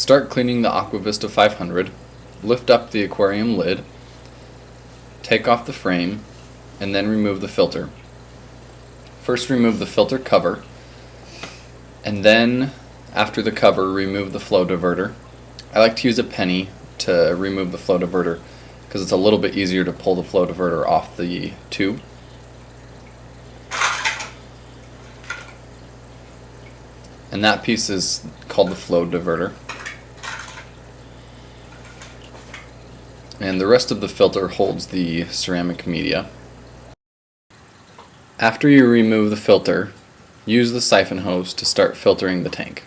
start cleaning the Aquavista 500, lift up the aquarium lid, take off the frame, and then remove the filter. First remove the filter cover, and then after the cover remove the flow diverter. I like to use a penny to remove the flow diverter because it's a little bit easier to pull the flow diverter off the tube. And that piece is called the flow diverter. And the rest of the filter holds the ceramic media. After you remove the filter, use the siphon hose to start filtering the tank.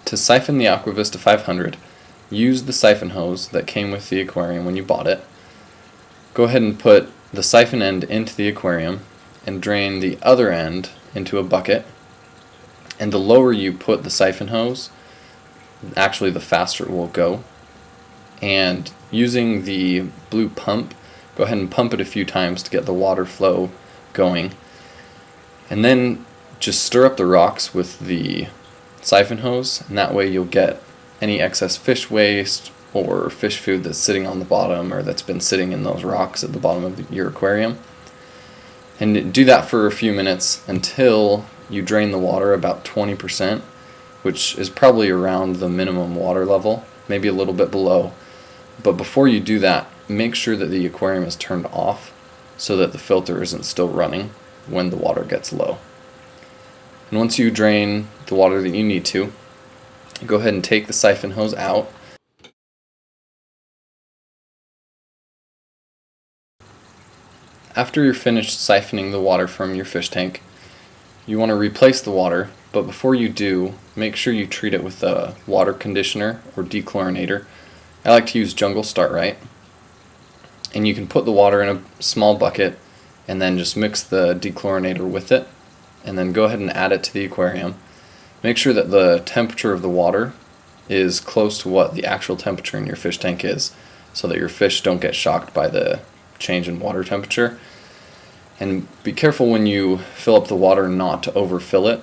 To siphon the Aquavista 500, use the siphon hose that came with the aquarium when you bought it. Go ahead and put the siphon end into the aquarium and drain the other end into a bucket. And the lower you put the siphon hose, actually the faster it will go. And using the blue pump, go ahead and pump it a few times to get the water flow going. And then just stir up the rocks with the siphon hose, and that way you'll get any excess fish waste or fish food that's sitting on the bottom or that's been sitting in those rocks at the bottom of your aquarium. And do that for a few minutes until you drain the water about 20%, which is probably around the minimum water level, maybe a little bit below. But before you do that, make sure that the aquarium is turned off so that the filter isn't still running when the water gets low. And once you drain the water that you need to, go ahead and take the siphon hose out. After you're finished siphoning the water from your fish tank, you want to replace the water, but before you do, make sure you treat it with a water conditioner or dechlorinator. I like to use Jungle Startright. And you can put the water in a small bucket and then just mix the dechlorinator with it, and then go ahead and add it to the aquarium. Make sure that the temperature of the water is close to what the actual temperature in your fish tank is, so that your fish don't get shocked by the change in water temperature. And be careful when you fill up the water not to overfill it,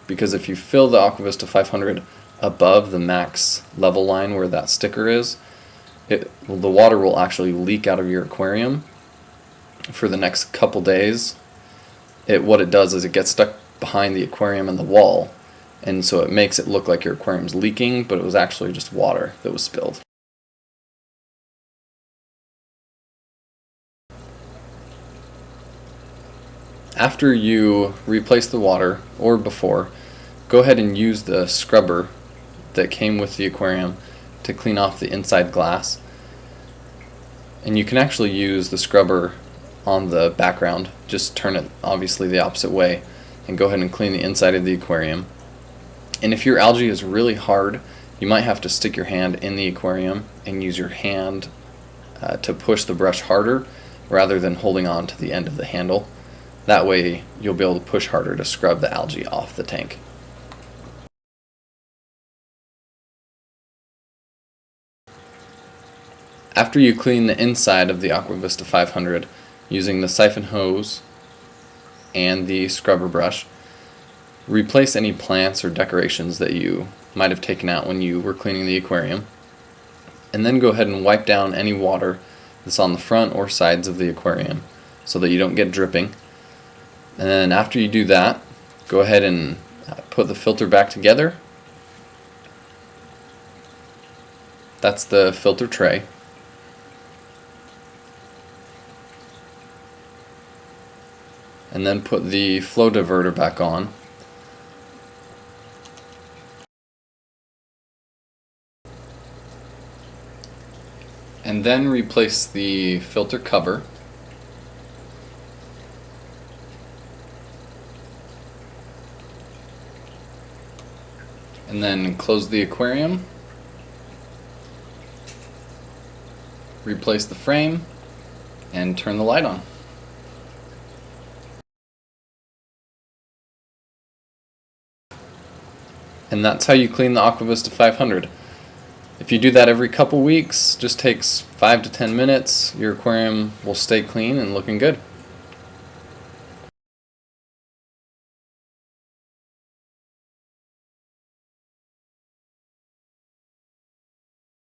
because if you fill the Aquavista 500 above the max level line where that sticker is, the water will actually leak out of your aquarium for the next couple days. What it does is it gets stuck behind the aquarium and the wall, and so it makes it look like your aquarium's leaking, but it was actually just water that was spilled. After you replace the water, or before, go ahead and use the scrubber that came with the aquarium to clean off the inside glass. And you can actually use the scrubber on the background, just turn it obviously the opposite way, and go ahead and clean the inside of the aquarium. And if your algae is really hard, you might have to stick your hand in the aquarium and use your hand to push the brush harder rather than holding on to the end of the handle. That way you'll be able to push harder to scrub the algae off the tank. After you clean the inside of the Aquavista 500 using the siphon hose and the scrubber brush, replace any plants or decorations that you might have taken out when you were cleaning the aquarium, and then go ahead and wipe down any water that's on the front or sides of the aquarium so that you don't get dripping. And then after you do that, go ahead and put the filter back together. That's the filter tray. And then put the flow diverter back on. And then replace the filter cover. And then close the aquarium. Replace the frame and turn the light on. And that's how you clean the Aquavista 500. If you do that every couple weeks, just takes 5 to 10 minutes, your aquarium will stay clean and looking good.